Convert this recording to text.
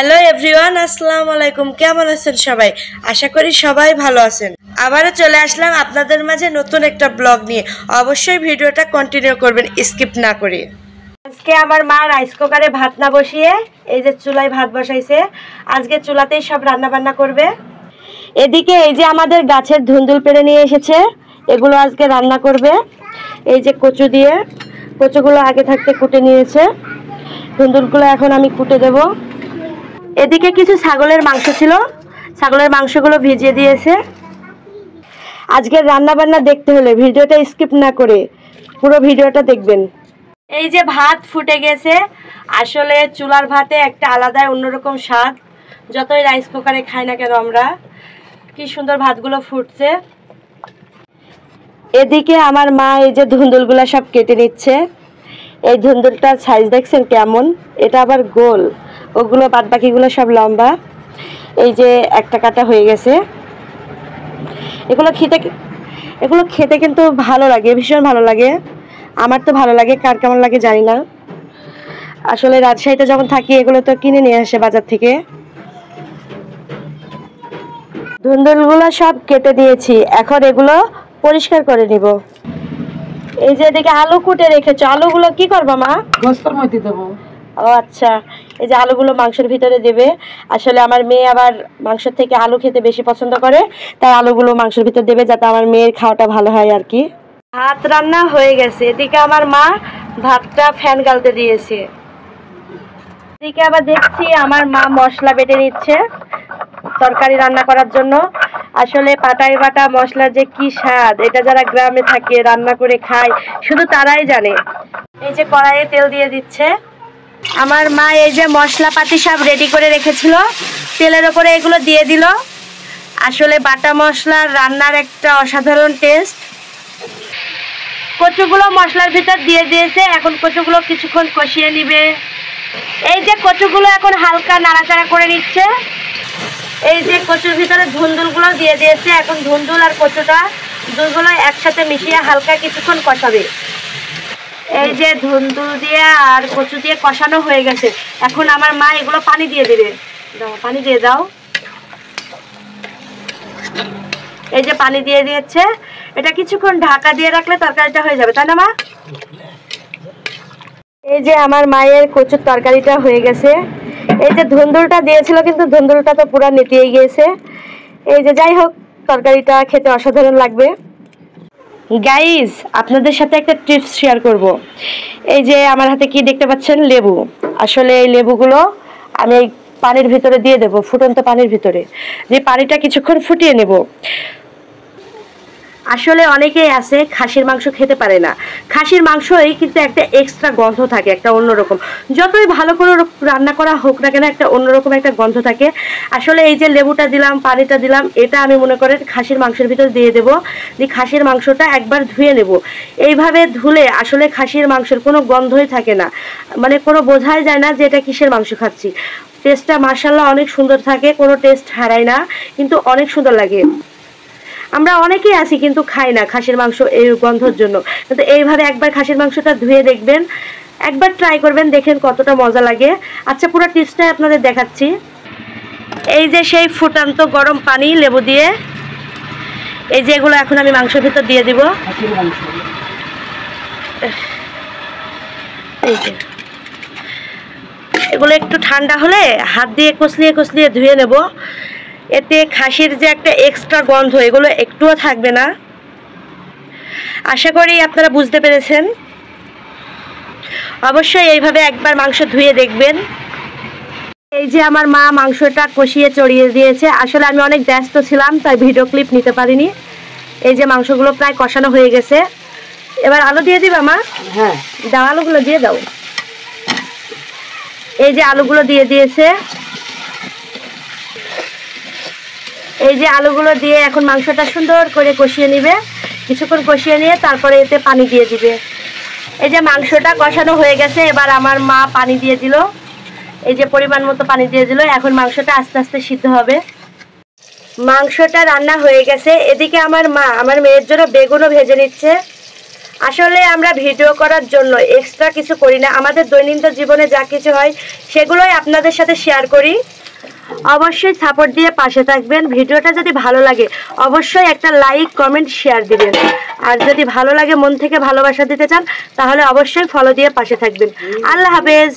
Hello everyone, আসসালামু আলাইকুম। কেমন আছেন সবাই? আশা করি সবাই ভালো আছেন। আবারও চলে আসলাম আপনাদের মাঝে নতুন একটা ব্লগ নিয়ে। অবশ্যই ভিডিওটা কন্টিনিউ করবেন, স্কিপ না করে। আজকে আমার মা রাইস কুকারে ভাত না বসিয়ে এই যে চুলায় ভাত বসাইছে। আজকে চুলাতেই সব রান্না বান্না করবে। এদিকে এই যে আমাদের গাছের ধুন্দুল পেড়ে নিয়ে এসেছে, এগুলো আজকে রান্না করবে। এই যে কচু দিয়ে, কচুগুলো আগে থাকতে কুটে নিয়েছে, ধুন্দুলগুলো এখন আমি কুটে দেব। এদিকে কিছু ছাগলের মাংস ছিল, ছাগলের মাংসগুলো ভিজিয়ে দিয়েছে। আজকের রান্না বান্না দেখতে হলে ভিডিওটা স্কিপ না করে পুরো ভিডিওটা দেখবেন। এই যে ভাত ফুটে গেছে। আসলে চুলার ভাতে একটা আলাদাই অন্যরকম স্বাদ, যতই রাইস কুকারে খাই না কেন আমরা। কি সুন্দর ভাতগুলো ফুটছে। এদিকে আমার মা এই যে ধুন্দুলগুলো সব কেটে নিচ্ছে। এই ধুন্দুলটার সাইজ দেখছেন কেমন? এটা আবার গোল, ওগুলো বাদ বাকিগুলো সব লম্বা। এই যে একটা কাটা হয়ে গেছে। এগুলো খেতে কিন্তু ভালো লাগে, ভীষণ ভালো লাগে। আমার তো ভালো লাগে, কার কেমন লাগে জানি না। আসলে রাজশাহীতে যখন থাকি এগুলো তো কিনে নিয়ে আসে বাজার থেকে। ধুন্দুলগুলো সব কেটে দিয়েছি, এখন এগুলো পরিষ্কার করে নিব। এই যে এদিকে আলু কুটে রেখেছো, আলুগুলো কি করবা মা? গোস্তের মধ্যে দেবো। ও আচ্ছা, এই যে আলুগুলো মাংসের ভিতরে দেবে। আসলে আমার মেয়ে আবার মাংসের থেকে আলু খেতে বেশি পছন্দ করে, তাই আলুগুলো মাংসের ভিতরে দেবে যাতে আমার মেয়ের খাওয়াটা ভালো হয় আর কি। ভাত রান্না হয়ে গেছে। এদিকে আমার মা ভাতটা ফ্যান গালতে দিয়েছে। এদিকে আবার দেখছি আমার মা মশলা বেটে নিচ্ছে তরকারি রান্না করার জন্য। আসলে পাটায় বাটা মশলার যে কি স্বাদ, এটা যারা গ্রামে থাকে রান্না করে খায় শুধু তারাই জানে। এই যে কড়াইয়ে তেল দিয়ে দিচ্ছে আমার মা। এই যে মশলাপাতি সব রেডি করে রেখেছিল, তেলের ওপরে এগুলো দিয়ে দিল। আসলে বাটা মশলার রান্নার একটা অসাধারণ টেস্ট। কচুগুলো মশলার ভিতর দিয়ে দিয়েছে, এখন কচুগুলো কিছুক্ষণ কষিয়ে নিবে। এই যে কচুগুলো এখন হালকা নাড়াচাড়া করে নিচ্ছে। এই যে কচুর ভিতরে ধুন্দুলগুলো দিয়ে দিয়েছে, এখন ধুন্দুল আর কচুটা দুগুলো একসাথে মিশিয়ে হালকা কিছুক্ষণ কষাবে। এই যে ধুন্দুল দিয়ে আর কচু দিয়ে কষানো হয়ে গেছে, এখন আমার মা এগুলো পানি দিয়ে দেবে। দাও, পানি দিয়ে দাও। এই যে পানি দিয়ে দিয়েছে, এটা কিছুক্ষণ ঢাকা দিয়ে রাখলে তরকারিটা হয়ে যাবে, তাই না মা? এই যে আমার মায়ের কচুর তরকারিটা হয়ে গেছে। এই যে ধুন্দুলটা দিয়েছিল, কিন্তু ধুন্দুলটা তো পুরো নেতিয়ে গিয়েছে। এই যে যাই হোক, তরকারিটা খেতে অসাধারণ লাগবে। গাইজ, আপনাদের সাথে একটা টিপস শেয়ার করব। এই যে আমার হাতে কি দেখতে পাচ্ছেন? লেবু। আসলে এই লেবুগুলো আমি এই পানির ভিতরে দিয়ে দেব, ফুটন্ত পানির ভিতরে। যে পানিটা কিছুক্ষণ ফুটিয়ে নেব। আসলে অনেকেই আছে খাসির মাংস খেতে পারে না। খাসির মাংসই কিন্তু একটা এক্সট্রা গন্ধ থাকে, একটা অন্যরকম। যতই ভালো করে রান্না করা হোক না কেন, একটা অন্যরকম একটা গন্ধ থাকে। আসলে এই যে লেবুটা দিলাম, পানিটা দিলাম, এটা আমি মনে করেন খাসির মাংসের ভিতরে দিয়ে দেব। যে খাসির মাংসটা একবার ধুয়ে নেব। এইভাবে ধুলে আসলে খাসির মাংসের কোনো গন্ধই থাকে না, মানে কোনো বোঝাই যায় না যে এটা কিসের মাংস খাচ্ছি। টেস্টটা মাশাআল্লাহ অনেক সুন্দর থাকে, কোনো টেস্ট হারায় না, কিন্তু অনেক সুন্দর লাগে। আমরা অনেকেই আছি কিন্তু খাই না খাসির মাংস এই গন্ধর জন্য, কিন্তু এইভাবে একবার খাসির মাংসটা ধুয়ে দেখবেন, একবার ট্রাই করবেন, দেখেন কতটা মজা লাগে। আচ্ছা, পুরো টিপসটাই আপনাদের দেখাচ্ছি। এই যে সেই ফুটান্ত গরম পানি লেবু দিয়ে, এই যে এগুলো এখন আমি মাংসের ভিতর দিয়ে দিব। এই যে এগুলো একটু ঠান্ডা হলে হাত দিয়ে কচলিয়ে কচলিয়ে ধুয়ে নেব। এতে খাসির যে একটা এক্সট্রা গন্ধ, এগুলো একটুও থাকবে না। আশা করি আপনারা বুঝতে পেরেছেন। অবশ্যই এইভাবে একবার মাংস ধুয়ে দেখবেন। এই যে আমার মা মাংসটা কষিয়ে চড়িয়ে দিয়েছে। আসলে আমি অনেক ব্যস্ত ছিলাম, তাই ভিডিও ক্লিপ নিতে পারিনি। এই যে মাংসগুলো প্রায় কষানো হয়ে গেছে। এবার আলু দিয়ে দিবা মা? হ্যাঁ, দাও, আলুগুলো দিয়ে দাও। এই যে আলুগুলো দিয়ে দিয়েছে। এই যে আলুগুলো দিয়ে এখন মাংসটা সুন্দর করে কষিয়ে নিবে। কিছুক্ষণ কষিয়ে নিয়ে তারপরে এতে পানি দিয়ে দিবে। এই যে মাংসটা কষানো হয়ে গেছে, এবার আমার মা পানি দিয়ে দিল। এই যে পরিমাণ মতো পানি দিয়ে দিল। এখন মাংসটা আস্তে আস্তে সিদ্ধ হবে। মাংসটা রান্না হয়ে গেছে। এদিকে আমার মা আমার মেয়ের জন্য বেগুনও ভেজে নিচ্ছে। আসলে আমরা ভিডিও করার জন্য এক্সট্রা কিছু করি না, আমাদের দৈনন্দিন জীবনে যা কিছু হয় সেগুলোই আপনাদের সাথে শেয়ার করি। অবশ্যই সাপোর্ট দিয়ে পাশে থাকবেন। ভিডিওটা যদি ভালো লাগে অবশ্যই একটা লাইক কমেন্ট শেয়ার দিবেন। আর যদি ভালো লাগে, মন থেকে ভালোবাসা দিতে চান, তাহলে অবশ্যই ফলো দিয়ে পাশে থাকবেন। আল্লাহ হাফেজ।